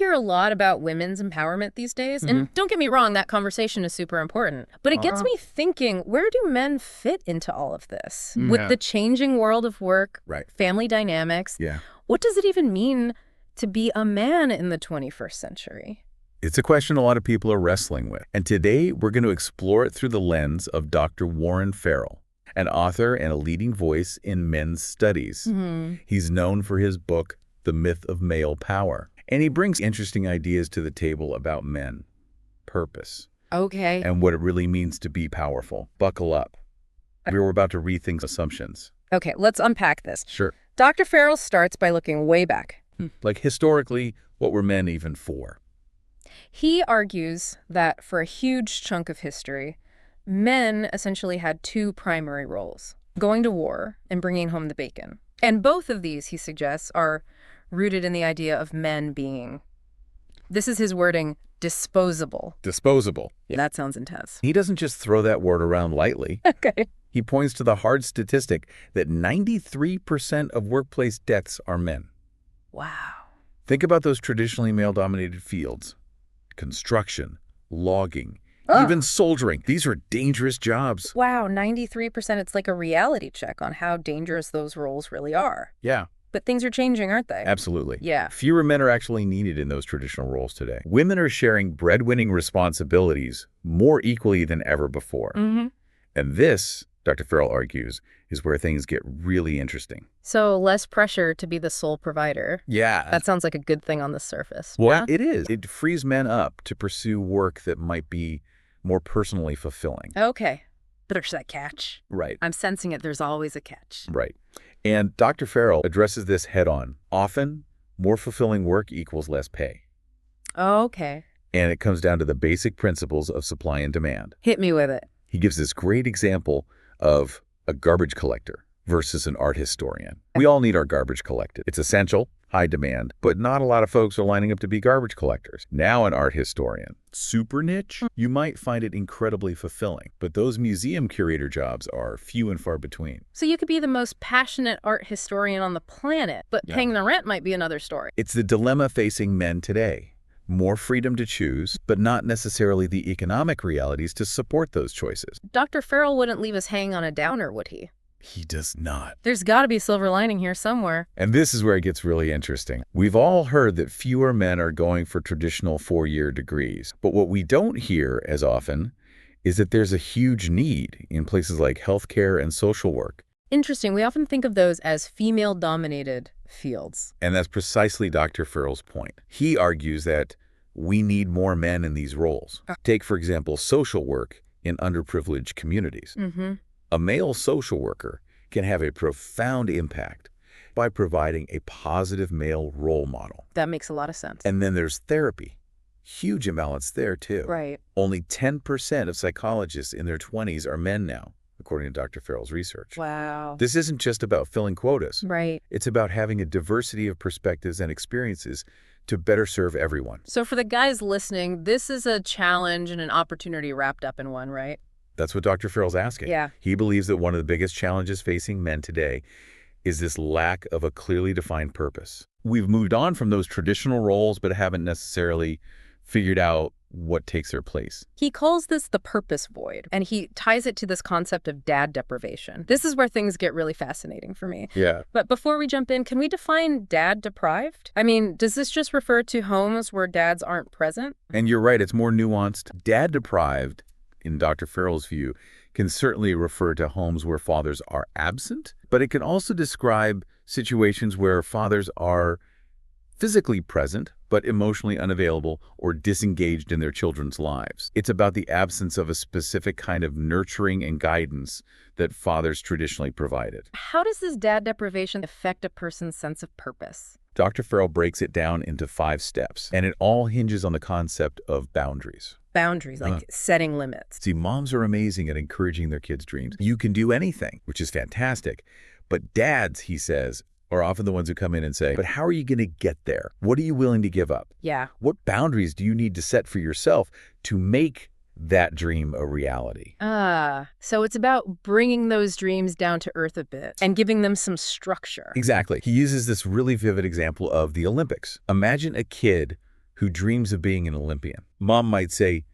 hear a lot about women's empowerment these days, and don't get me wrong, that conversation is super important. But it gets me thinking, where do men fit into all of this? With the changing world of work, family dynamics, what does it even mean to be a man in the 21st century? It's a question a lot of people are wrestling with. And today, we're going to explore it through the lens of Dr. Warren Farrell, an author and a leading voice in men's studies. He's known for his book, The Myth of Male Power. And he brings interesting ideas to the table about men, purpose, and what it really means to be powerful. Buckle up. We're about to rethink assumptions. Okay, let's unpack this. Sure. Dr. Farrell starts by looking way back. Like historically, what were men even for? He argues that for a huge chunk of history, men essentially had two primary roles, going to war and bringing home the bacon. And both of these, he suggests, are rooted in the idea of men being, this is his wording, disposable. Disposable. That sounds intense. He doesn't just throw that word around lightly. He points to the hard statistic that 93% of workplace deaths are men. Wow. Think about those traditionally male-dominated fields. Construction, logging, even soldiering. These are dangerous jobs. Wow, 93%. It's like a reality check on how dangerous those roles really are. Yeah. But things are changing, aren't they? Absolutely. Yeah. Fewer men are actually needed in those traditional roles today. Women are sharing breadwinning responsibilities more equally than ever before. And this, Dr. Farrell argues, is where things get really interesting. So less pressure to be the sole provider. Yeah. That sounds like a good thing on the surface. Well, it is. It frees men up to pursue work that might be more personally fulfilling. Okay. But there's that catch. Right. I'm sensing it. There's always a catch. Right. And Dr. Farrell addresses this head on. Often, more fulfilling work equals less pay. Okay. And it comes down to the basic principles of supply and demand. Hit me with it. He gives this great example of a garbage collector versus an art historian. We all need our garbage collected. It's essential, high demand, but not a lot of folks are lining up to be garbage collectors. Now an art historian, super niche, you might find it incredibly fulfilling, but those museum curator jobs are few and far between. So you could be the most passionate art historian on the planet, but paying the rent might be another story. It's the dilemma facing men today. More freedom to choose, but not necessarily the economic realities to support those choices. Dr. Farrell wouldn't leave us hanging on a downer, would he? He does not. There's got to be a silver lining here somewhere. And this is where it gets really interesting. We've all heard that fewer men are going for traditional four-year degrees. But what we don't hear as often is that there's a huge need in places like healthcare and social work. Interesting. We often think of those as female-dominated fields. And that's precisely Dr. Farrell's point. He argues that we need more men in these roles. Take, for example, social work in underprivileged communities. A male social worker can have a profound impact by providing a positive male role model. That makes a lot of sense. And then there's therapy. Huge imbalance there, too. Right. Only 10% of psychologists in their 20s are men now, according to Dr. Farrell's research. Wow. This isn't just about filling quotas. Right. It's about having a diversity of perspectives and experiences to better serve everyone. So for the guys listening, this is a challenge and an opportunity wrapped up in one, right? That's what Dr. Farrell's asking. Yeah. He believes that one of the biggest challenges facing men today is this lack of a clearly defined purpose. We've moved on from those traditional roles, but haven't necessarily figured out what takes their place. He calls this the purpose void, and he ties it to this concept of dad deprivation. This is where things get really fascinating for me. Yeah. But before we jump in, can we define dad deprived? I mean, does this just refer to homes where dads aren't present? And you're right, it's more nuanced. Dad deprived, in Dr. Farrell's view, can certainly refer to homes where fathers are absent, but it can also describe situations where fathers are physically present, but emotionally unavailable or disengaged in their children's lives. It's about the absence of a specific kind of nurturing and guidance that fathers traditionally provided. How does this dad deprivation affect a person's sense of purpose? Dr. Farrell breaks it down into 5 steps, and it all hinges on the concept of boundaries. Boundaries, like setting limits. See, moms are amazing at encouraging their kids' dreams. You can do anything, which is fantastic. But dads, he says, are often the ones who come in and say, but how are you going to get there? What are you willing to give up? Yeah. What boundaries do you need to set for yourself to make that dream a reality? So it's about bringing those dreams down to earth a bit and giving them some structure. Exactly. He uses this really vivid example of the Olympics. Imagine a kid who dreams of being an Olympian. Mom might say,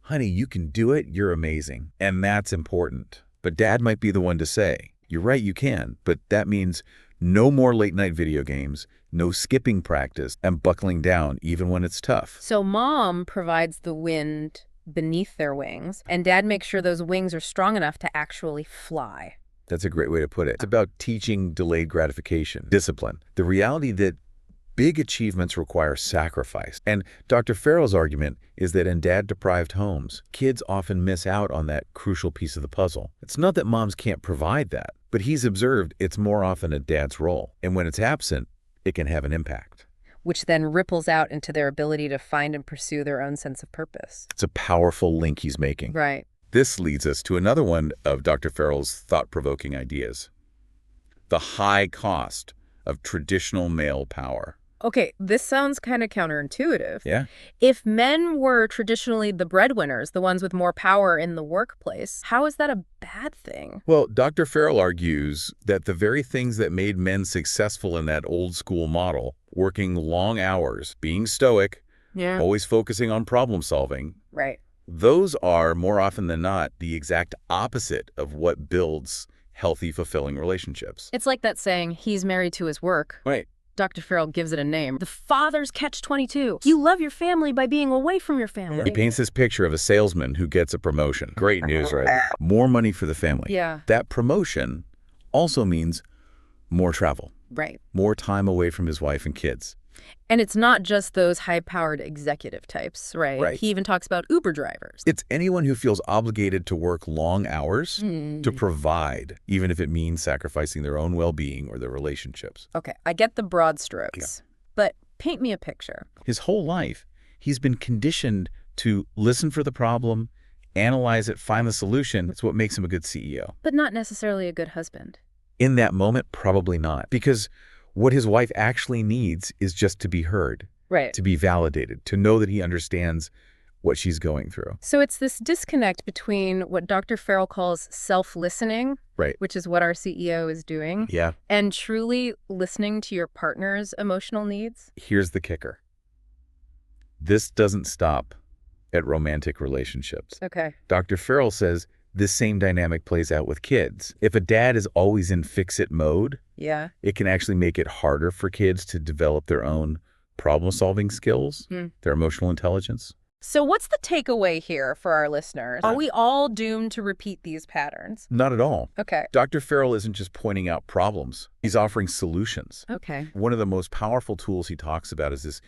"Honey, you can do it. You're amazing." And that's important. But Dad might be the one to say, "You're right, you can, but that means no more late-night video games, no skipping practice, and buckling down even when it's tough." So Mom provides the wind beneath their wings, and Dad makes sure those wings are strong enough to actually fly. That's a great way to put it. It's about teaching delayed gratification, discipline, the reality that big achievements require sacrifice. And Dr. Farrell's argument is that in dad-deprived homes, kids often miss out on that crucial piece of the puzzle. It's not that moms can't provide that, but he's observed it's more often a dad's role. And when it's absent, it can have an impact. Which then ripples out into their ability to find and pursue their own sense of purpose. It's a powerful link he's making. Right. This leads us to another one of Dr. Farrell's thought-provoking ideas: the high cost of traditional male power. Okay, this sounds kind of counterintuitive. Yeah. If men were traditionally the breadwinners, the ones with more power in the workplace, how is that a bad thing? Well, Dr. Farrell argues that the very things that made men successful in that old school model, working long hours, being stoic, Yeah. always focusing on problem solving, Right. those are more often than not the exact opposite of what builds healthy, fulfilling relationships. It's like that saying, he's married to his work. Right. Dr. Farrell gives it a name. The father's catch-22. You love your family by being away from your family. He paints this picture of a salesman who gets a promotion. Great news, right? More money for the family. Yeah. That promotion also means more travel, Right. more time away from his wife and kids. And it's not just those high-powered executive types, right? Right. He even talks about Uber drivers. It's anyone who feels obligated to work long hours to provide, even if it means sacrificing their own well-being or their relationships. Okay, I get the broad strokes, but paint me a picture. His whole life, he's been conditioned to listen for the problem, analyze it, find the solution. It's what makes him a good CEO. But not necessarily a good husband. In that moment, probably not. Because what his wife actually needs is just to be heard, Right. to be validated, to know that he understands what she's going through. So it's this disconnect between what Dr. Farrell calls self-listening, Right. which is what our CEO is doing, Yeah. and truly listening to your partner's emotional needs. Here's the kicker. This doesn't stop at romantic relationships. Okay. Dr. Farrell says this same dynamic plays out with kids. If a dad is always in fix-it mode, Yeah. it can actually make it harder for kids to develop their own problem-solving skills, their emotional intelligence. So what's the takeaway here for our listeners? Are we all doomed to repeat these patterns? Not at all. Okay. Dr. Farrell isn't just pointing out problems. He's offering solutions. Okay. One of the most powerful tools he talks about is this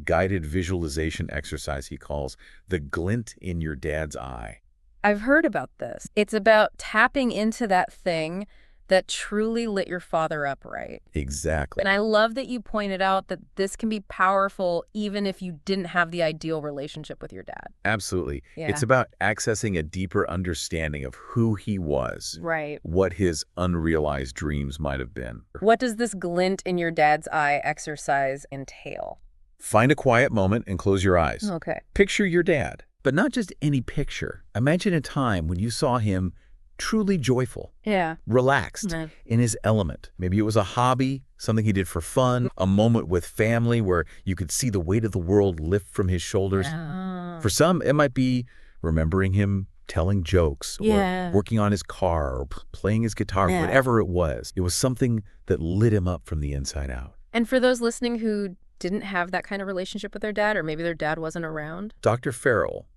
guided visualization exercise he calls the glint in your dad's eye. I've heard about this. It's about tapping into that thing that truly lit your father up, right? Exactly. And I love that you pointed out that this can be powerful even if you didn't have the ideal relationship with your dad. Absolutely. Yeah. It's about accessing a deeper understanding of who he was, Right. what his unrealized dreams might have been. What does this glint in your dad's eye exercise entail? Find a quiet moment and close your eyes. Okay. Picture your dad, but not just any picture. Imagine a time when you saw him truly joyful, Yeah. relaxed, Mhm. in his element. Maybe it was a hobby, something he did for fun, a moment with family where you could see the weight of the world lift from his shoulders. For some, it might be remembering him telling jokes Yeah. or working on his car or playing his guitar, Yeah. whatever it was. It was something that lit him up from the inside out. And for those listening who didn't have that kind of relationship with their dad, or maybe their dad wasn't around. Dr. Farrell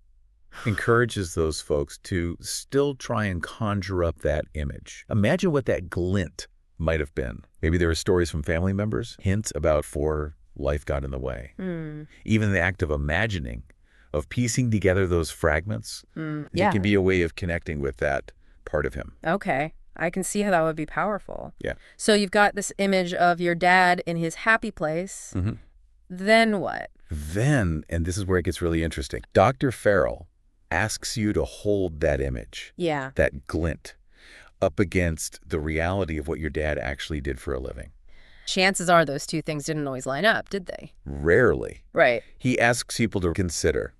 encourages those folks to still try and conjure up that image. Imagine what that glint might have been. Maybe there were stories from family members, hints about before life got in the way. Even the act of imagining, of piecing together those fragments, Yeah. it can be a way of connecting with that part of him. Okay. I can see how that would be powerful. Yeah. So you've got this image of your dad in his happy place. Then what? Then, and this is where it gets really interesting, Dr. Farrell asks you to hold that image, Yeah. that glint, up against the reality of what your dad actually did for a living. Chances are those two things didn't always line up, did they? Rarely. Right. He asks people to consider,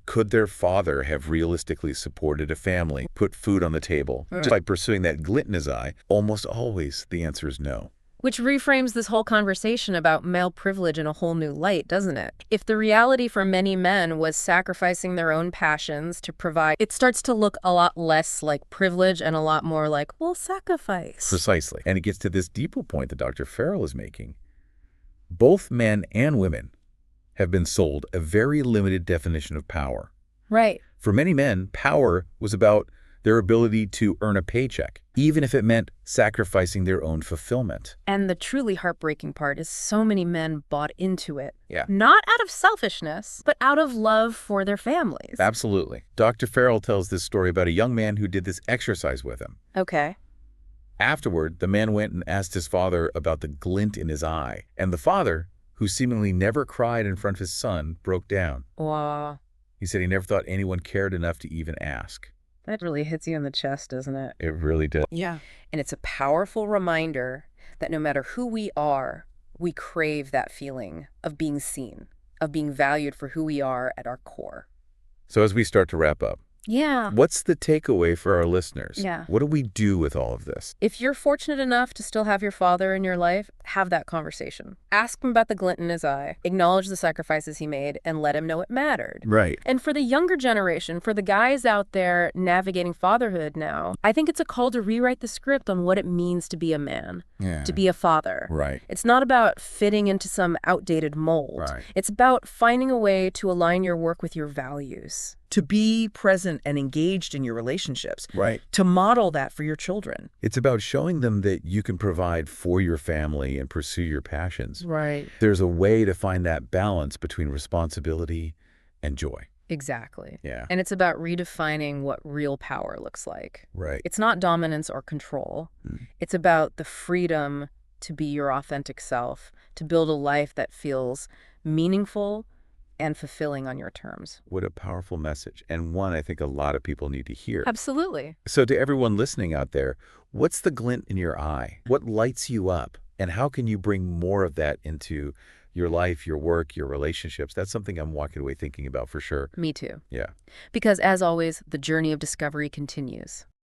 could their father have realistically supported a family, put food on the table? Just by pursuing that glint in his eye, almost always the answer is no. Which reframes this whole conversation about male privilege in a whole new light, doesn't it? If the reality for many men was sacrificing their own passions to provide, it starts to look a lot less like privilege and a lot more like, well, sacrifice. Precisely. And it gets to this deeper point that Dr. Farrell is making. Both men and women have been sold a very limited definition of power. Right. For many men, power was about their ability to earn a paycheck, even if it meant sacrificing their own fulfillment. And the truly heartbreaking part is so many men bought into it. Yeah. Not out of selfishness, but out of love for their families. Absolutely. Dr. Farrell tells this story about a young man who did this exercise with him. Okay. Afterward, the man went and asked his father about the glint in his eye, and the father, who seemingly never cried in front of his son, broke down. Wow. He said he never thought anyone cared enough to even ask. That really hits you in the chest, doesn't it? It really did. Yeah. And it's a powerful reminder that no matter who we are, we crave that feeling of being seen, of being valued for who we are at our core. So as we start to wrap up, Yeah. what's the takeaway for our listeners? Yeah. What do we do with all of this? If you're fortunate enough to still have your father in your life, have that conversation. Ask him about the glint in his eye, acknowledge the sacrifices he made, and let him know it mattered. Right. And for the younger generation, for the guys out there navigating fatherhood now, I think it's a call to rewrite the script on what it means to be a man, Yeah. to be a father. Right. It's not about fitting into some outdated mold. Right. It's about finding a way to align your work with your values. To be present and engaged in your relationships. Right. To model that for your children. It's about showing them that you can provide for your family and pursue your passions. Right. There's a way to find that balance between responsibility and joy. Exactly. Yeah. And it's about redefining what real power looks like. Right. It's not dominance or control. Mm. It's about the freedom to be your authentic self, to build a life that feels meaningful and fulfilling on your terms. What a powerful message, and one I think a lot of people need to hear. Absolutely. So to everyone listening out there, what's the glint in your eye? What lights you up? And how can you bring more of that into your life, your work, your relationships? That's something I'm walking away thinking about for sure. Me too. Yeah. Because as always, the journey of discovery continues.